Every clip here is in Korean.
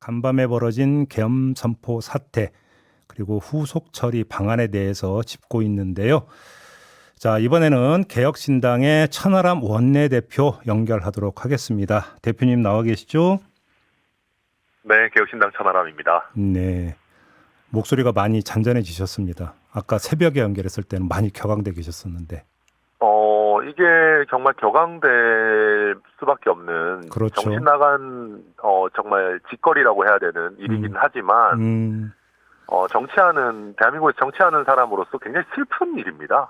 간밤에 벌어진 계엄 선포 사태 그리고 후속 처리 방안에 대해서 짚고 있는데요. 자, 이번에는 개혁신당의 천하람 원내대표 연결하도록 하겠습니다. 대표님 나와 계시죠? 네, 개혁신당 천하람입니다. 네. 목소리가 많이 잔잔해지셨습니다. 아까 새벽에 연결했을 때는 많이 격앙돼 계셨었는데. 이게 정말 격앙될 수밖에 없는 그렇죠. 정신 나간 정말 짓거리라고 해야 되는 일이긴 하지만 대한민국에 정치하는 사람으로서 굉장히 슬픈 일입니다.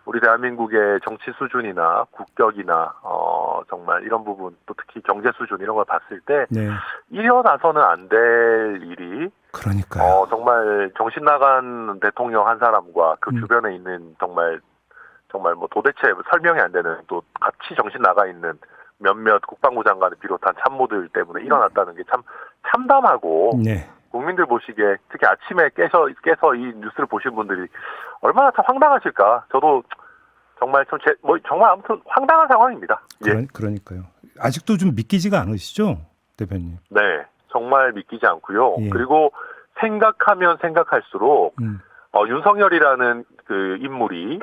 우리 대한민국의 정치 수준이나 국격이나 정말 이런 부분 또 특히 경제 수준 이런 걸 봤을 때 네. 일어나서는 안 될 일이 그러니까요. 정말 정신 나간 대통령 한 사람과 그 주변에 있는 정말 뭐 도대체 설명이 안 되는 또 같이 정신 나가 있는 몇몇 국방부 장관을 비롯한 참모들 때문에 일어났다는 게 참 참담하고 네. 국민들 보시기에 특히 아침에 깨서 이 뉴스를 보신 분들이 얼마나 참 황당하실까. 저도 정말 정말 아무튼 황당한 상황입니다. 예. 그러니까요. 아직도 좀 믿기지가 않으시죠, 대표님? 네, 정말 믿기지 않고요. 예. 그리고 생각하면 생각할수록 윤석열이라는 그 인물이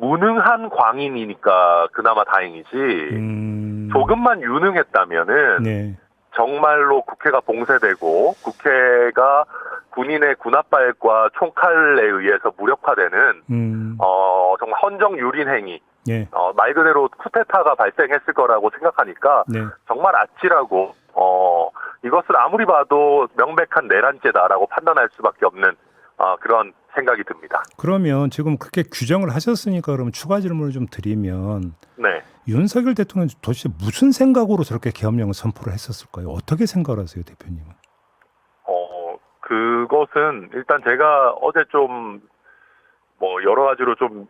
무능한 광인이니까 그나마 다행이지. 조금만 유능했다면은 네. 정말로 국회가 봉쇄되고 국회가 군인의 군합발과 총칼에 의해서 무력화되는 정말 헌정유린 행위, 예. 말 그대로 쿠데타가 발생했을 거라고 생각하니까 네. 정말 아찔하고 이것을 아무리 봐도 명백한 내란죄다라고 판단할 수밖에 없는 그런 생각이 듭니다. 그러면 지금 그렇게 규정을 하셨으니까 그러면 추가 질문을 좀 드리면 네. 윤석열 대통령은 도대체 무슨 생각으로 저렇게 계엄령을 선포를 했었을까요? 어떻게 생각을 하세요, 대표님은? 그것은 일단 제가 어제 좀 여러 가지로 좀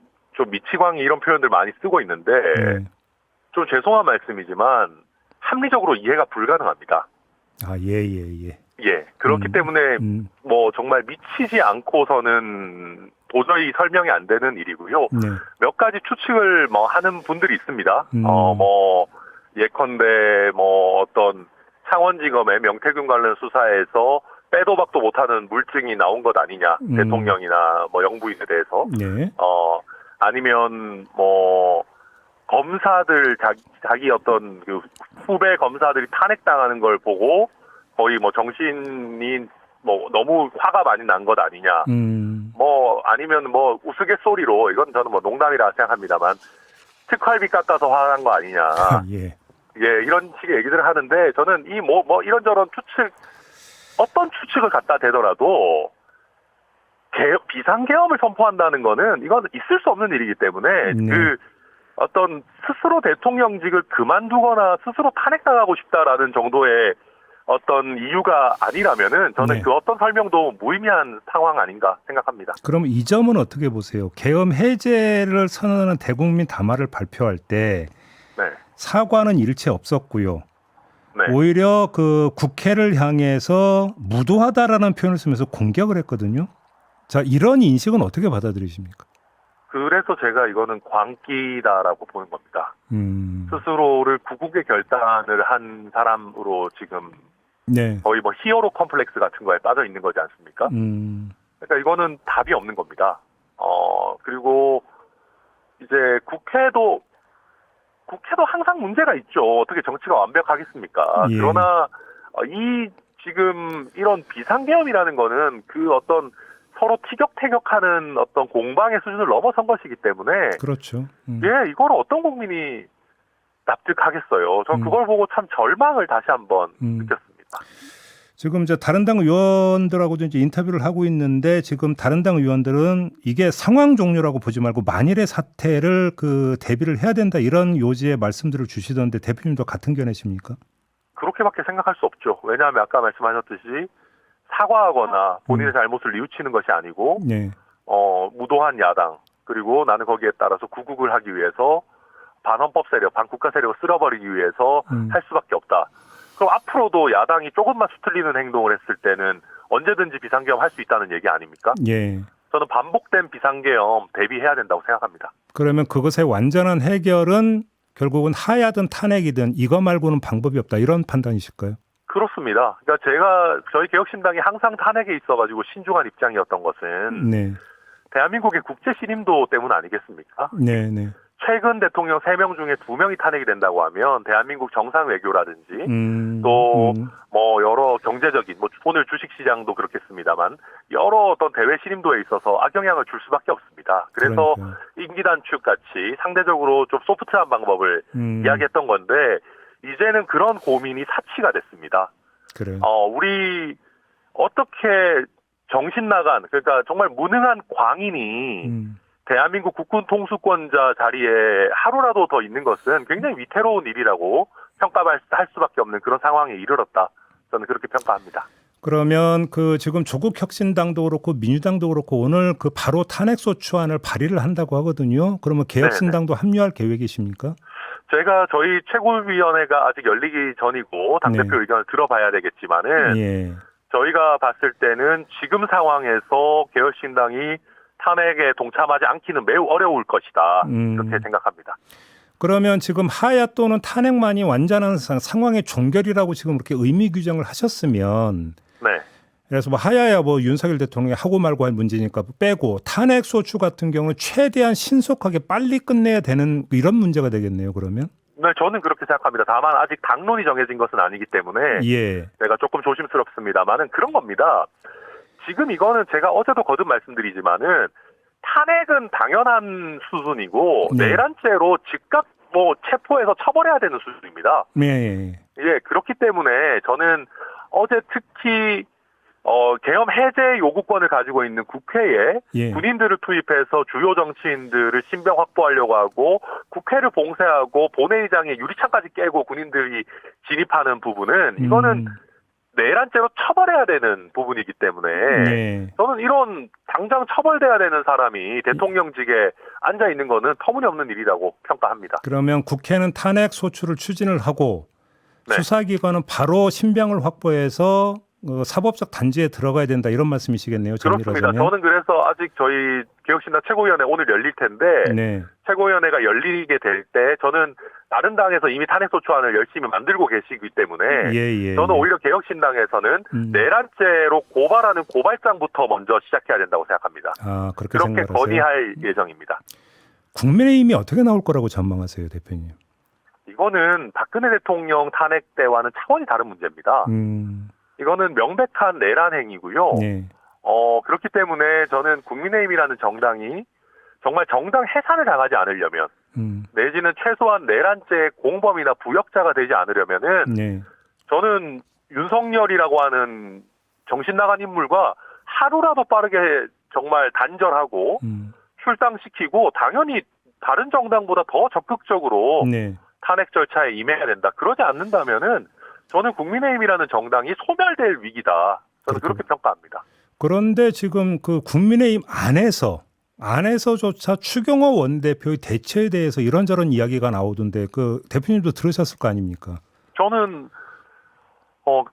미치광이 이런 표현들 많이 쓰고 있는데 네. 좀 죄송한 말씀이지만 합리적으로 이해가 불가능합니다. 예. 그렇기 때문에 정말 미치지 않고서는 도저히 설명이 안 되는 일이고요. 네. 몇 가지 추측을 하는 분들이 있습니다. 예컨대 어떤 창원지검의 명태균 관련 수사에서 빼도 박도 못하는 물증이 나온 것 아니냐, 대통령이나 영부인에 대해서. 네. 아니면 검사들 자기 어떤 그 후배 검사들이 탄핵당하는 걸 보고 거의 정신이 너무 화가 많이 난 것 아니냐. 아니면 우스갯소리로 이건 저는 농담이라 생각합니다만 특활비 깎아서 화난 거 아니냐. 예. 이런 식의 얘기들을 하는데 저는 이런저런 어떤 추측을 갖다 대더라도 비상계엄을 선포한다는 거는 이건 있을 수 없는 일이기 때문에 어떤 스스로 대통령직을 그만두거나 스스로 탄핵당하고 싶다라는 정도의 어떤 이유가 아니라면은 저는 네. 그 어떤 설명도 무의미한 상황 아닌가 생각합니다. 그럼 이 점은 어떻게 보세요? 계엄 해제를 선언하는 대국민 담화를 발표할 때 네. 사과는 일체 없었고요. 네. 오히려 그 국회를 향해서 무도하다라는 표현을 쓰면서 공격을 했거든요. 자, 이런 인식은 어떻게 받아들이십니까? 그래서 제가 이거는 광기다라고 보는 겁니다. 스스로를 구국의 결단을 한 사람으로 지금 네. 거의 히어로 컴플렉스 같은 거에 빠져 있는 거지 않습니까? 그러니까 이거는 답이 없는 겁니다. 그리고 이제 국회도 항상 문제가 있죠. 어떻게 정치가 완벽하겠습니까? 예. 그러나 지금 이런 비상계엄이라는 거는 그 어떤 서로 티격태격하는 어떤 공방의 수준을 넘어선 것이기 때문에 그렇죠. 이걸 어떤 국민이 납득하겠어요. 저 그걸 보고 참 절망을 다시 한번 느꼈습니다. 지금 이제 다른 당 의원들하고도 이제 인터뷰를 하고 있는데 지금 다른 당 의원들은 이게 상황 종료라고 보지 말고 만일의 사태를 대비를 해야 된다 이런 요지의 말씀들을 주시던데 대표님도 같은 견해십니까? 그렇게밖에 생각할 수 없죠. 왜냐하면 아까 말씀하셨듯이 사과하거나 본인의 잘못을 뉘우치는 것이 아니고 네. 무도한 야당 그리고 나는 거기에 따라서 구국을 하기 위해서 반헌법 세력, 반국가 세력을 쓸어버리기 위해서 할 수밖에 없다. 그럼 앞으로도 야당이 조금만 수틀리는 행동을 했을 때는 언제든지 비상계엄 할 수 있다는 얘기 아닙니까? 예. 저는 반복된 비상계엄 대비해야 된다고 생각합니다. 그러면 그것의 완전한 해결은 결국은 하야든 탄핵이든 이거 말고는 방법이 없다 이런 판단이실까요? 그렇습니다. 그러니까 저희 개혁신당이 항상 탄핵에 있어가지고 신중한 입장이었던 것은 네. 대한민국의 국제 신임도 때문 아니겠습니까? 네, 네. 최근 대통령 3명 중에 2명이 탄핵이 된다고 하면 대한민국 정상 외교라든지 또 뭐 여러 경제적인 뭐 오늘 주식시장도 그렇겠습니다만 여러 어떤 대외 신임도에 있어서 악영향을 줄 수밖에 없습니다. 그래서 임기 단축 같이 상대적으로 좀 소프트한 방법을 이야기했던 건데 이제는 그런 고민이 사치가 됐습니다. 그래요. 우리 어떻게 정신 나간 그러니까 정말 무능한 광인이 대한민국 국군 통수권자 자리에 하루라도 더 있는 것은 굉장히 위태로운 일이라고 평가할 수밖에 없는 그런 상황에 이르렀다. 저는 그렇게 평가합니다. 그러면 그 지금 조국혁신당도 그렇고 민주당도 그렇고 오늘 그 바로 탄핵소추안을 발의를 한다고 하거든요. 그러면 개혁신당도 합류할 계획이십니까? 저희 최고위원회가 아직 열리기 전이고 당대표 네. 의견을 들어봐야 되겠지만은 예. 저희가 봤을 때는 지금 상황에서 개혁신당이 탄핵에 동참하지 않기는 매우 어려울 것이다. 그렇게 생각합니다. 그러면 지금 하야 또는 탄핵만이 완전한 상황의 종결이라고 지금 그렇게 의미 규정을 하셨으면 네. 그래서 뭐 하야야 뭐 윤석열 대통령이 하고 말고 할 문제니까 빼고 탄핵 소추 같은 경우는 최대한 신속하게 빨리 끝내야 되는 이런 문제가 되겠네요. 그러면? 네, 저는 그렇게 생각합니다. 다만 아직 당론이 정해진 것은 아니기 때문에 제가 조금 조심스럽습니다만은 그런 겁니다. 지금 이거는 제가 어제도 거듭 말씀드리지만은 탄핵은 당연한 수준이고 내란죄로 즉각 뭐 체포해서 처벌해야 되는 수준입니다. 네. 예, 그렇기 때문에 저는 어제 특히 계엄 해제 요구권을 가지고 있는 국회에 군인들을 투입해서 주요 정치인들을 신병 확보하려고 하고 국회를 봉쇄하고 본회의장에 유리창까지 깨고 군인들이 진입하는 부분은 이거는 내란죄로 처벌해야 되는 부분이기 때문에 저는 이런 당장 처벌돼야 되는 사람이 대통령직에 앉아 있는 거는 터무니없는 일이라고 평가합니다. 그러면 국회는 탄핵 소추를 추진을 하고 수사기관은 바로 신병을 확보해서 사법적 단지에 들어가야 된다 이런 말씀이시겠네요. 그렇습니다. 저는 그래서 아직 저희 개혁신당 최고위원회 오늘 열릴 텐데 최고위원회가 열리게 될 때 저는 다른 당에서 이미 탄핵소추안을 열심히 만들고 계시기 때문에 저는 오히려 개혁신당에서는 내란죄로 고발하는 고발장부터 먼저 시작해야 된다고 생각합니다. 아, 그렇게 건의할 예정입니다. 국민의힘이 어떻게 나올 거라고 전망하세요, 대표님? 이거는 박근혜 대통령 탄핵 때와는 차원이 다른 문제입니다. 이거는 명백한 내란 행위고요. 그렇기 때문에 저는 국민의힘이라는 정당이 정말 정당 해산을 당하지 않으려면 내지는 최소한 내란죄 공범이나 부역자가 되지 않으려면은 저는 윤석열이라고 하는 정신 나간 인물과 하루라도 빠르게 정말 단절하고 출당시키고 당연히 다른 정당보다 더 적극적으로 탄핵 절차에 임해야 된다. 그러지 않는다면은 저는 국민의힘이라는 정당이 소멸될 위기다. 저는 그렇게 평가합니다. 그런데 지금 그 국민의힘 안에서조차 추경호 원내대표의 대처에 대해서 이런저런 이야기가 나오던데 그 대표님도 들으셨을 거 아닙니까? 저는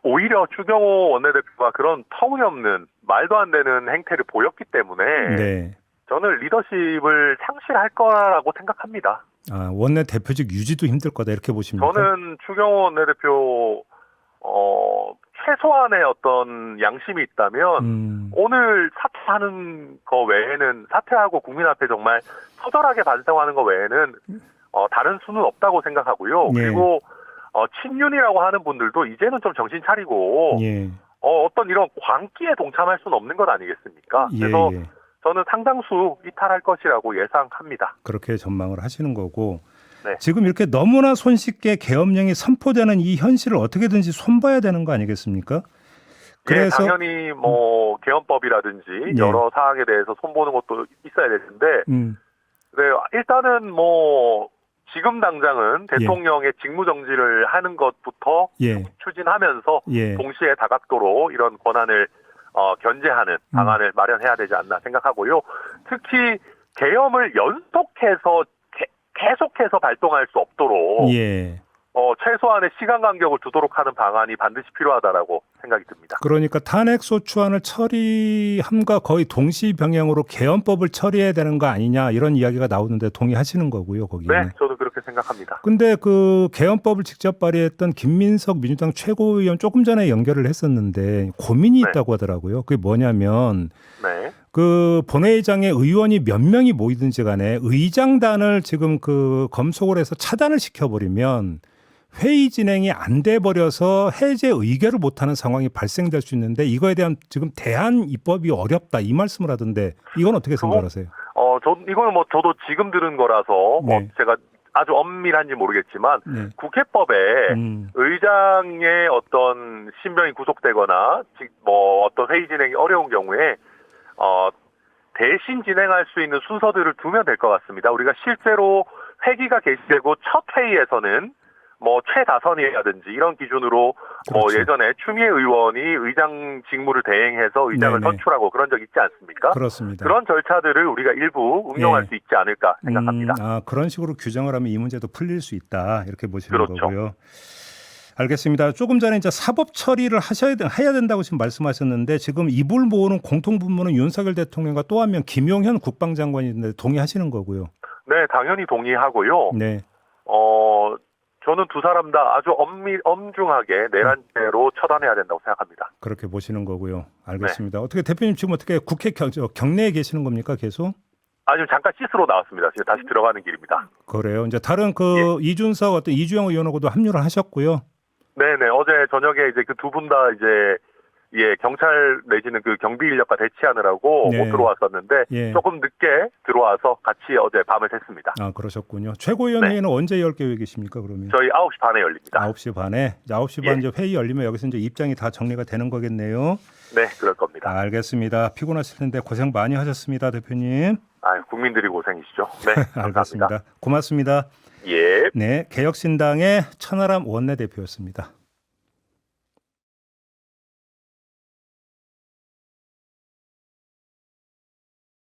오히려 추경호 원내대표가 그런 터무니없는 말도 안 되는 행태를 보였기 때문에 저는 리더십을 상실할 거라고 생각합니다. 아, 원내대표직 유지도 힘들 거다 이렇게 보십니까? 저는 추경호 원내대표 최소한의 어떤 양심이 있다면 오늘 사퇴하는 거 외에는 사퇴하고 국민 앞에 정말 처절하게 반성하는 거 외에는 다른 수는 없다고 생각하고요. 그리고 친윤이라고 하는 분들도 이제는 좀 정신 차리고 어떤 이런 광기에 동참할 수는 없는 것 아니겠습니까? 그래서 저는 상당수 이탈할 것이라고 예상합니다. 그렇게 전망을 하시는 거고 지금 이렇게 너무나 손쉽게 계엄령이 선포되는 이 현실을 어떻게든지 손봐야 되는 거 아니겠습니까? 그래서 당연히 뭐 계엄법이라든지 여러 사항에 대해서 손보는 것도 있어야 되는데 일단은 뭐 지금 당장은 대통령의 직무정지를 하는 것부터 추진하면서 동시에 다각도로 이런 권한을 견제하는 방안을 마련해야 되지 않나 생각하고요. 특히 계엄을 계속해서 발동할 수 없도록 최소한의 시간 간격을 두도록 하는 방안이 반드시 필요하다라고 생각이 듭니다. 그러니까 탄핵소추안을 처리함과 거의 동시 병행으로 계엄법을 처리해야 되는 거 아니냐 이런 이야기가 나오는데 동의하시는 거고요, 거기는. 네, 저도 그렇게 생각합니다. 근데 그 개헌법을 직접 발의했던 김민석 민주당 최고위원 조금 전에 연결을 했었는데 고민이 네. 있다고 하더라고요. 그게 뭐냐면 네. 그 본회의장에 의원이 몇 명이 모이든지 간에 의장단을 지금 그 검속을 해서 차단을 시켜버리면 회의 진행이 안 돼 버려서 해제 의결을 못하는 상황이 발생될 수 있는데 이거에 대한 지금 대안 입법이 어렵다 이 말씀을 하던데 이건 어떻게 생각하세요? 이거는 뭐 저도 지금 들은 거라서 네. 제가 아주 엄밀한지 모르겠지만 네. 국회법에 의장의 어떤 신병이 구속되거나 뭐 어떤 회의 진행이 어려운 경우에 대신 진행할 수 있는 순서들을 두면 될 것 같습니다. 우리가 실제로 회기가 개시되고 첫 회의에서는 뭐 최다선이라든지 이런 기준으로 뭐 그렇죠. 예전에 추미애 의원이 의장 직무를 대행해서 의장을 네네. 선출하고 그런 적 있지 않습니까? 그렇습니다. 그런 절차들을 우리가 일부 응용할 예. 수 있지 않을까 생각합니다. 그런 식으로 규정을 하면 이 문제도 풀릴 수 있다 이렇게 보시는 그렇죠. 거고요. 알겠습니다. 조금 전에 이제 사법 처리를 해야 된다고 지금 말씀하셨는데 지금 이불 모으는 공통분모는 윤석열 대통령과 또 한 명 김용현 국방장관인데 동의하시는 거고요. 네, 당연히 동의하고요. 네. 저는 두 사람 다 아주 엄중하게 내란죄로 처단해야 된다고 생각합니다. 그렇게 보시는 거고요. 알겠습니다. 어떻게 대표님 지금 어떻게 국회 경내에 계시는 겁니까 계속? 지금 잠깐 씻으러 나왔습니다. 지금 다시 들어가는 길입니다. 그래요. 이제 다른 그 이준석 어떤 이주영 의원하고도 합류를 하셨고요. 네네. 어제 저녁에 이제 그 두 분 다 이제 경찰 내지는 그 경비 인력과 대치하느라고 네. 못 들어왔었는데 조금 늦게 들어와서 같이 어제 밤을 샜습니다. 그러셨군요. 최고위원회의는 언제 열 계획이십니까 그러면? 저희 9시 반에 열립니다. 9시 반에. 9시 반 이제 회의 열리면 여기서 이제 입장이 다 정리가 되는 거겠네요. 네, 그럴 겁니다. 알겠습니다. 피곤하실 텐데 고생 많이 하셨습니다, 대표님. 국민들이 고생이시죠. 네, 알겠습니다. 고맙습니다. 예. 네, 개혁신당의 천하람 원내대표였습니다.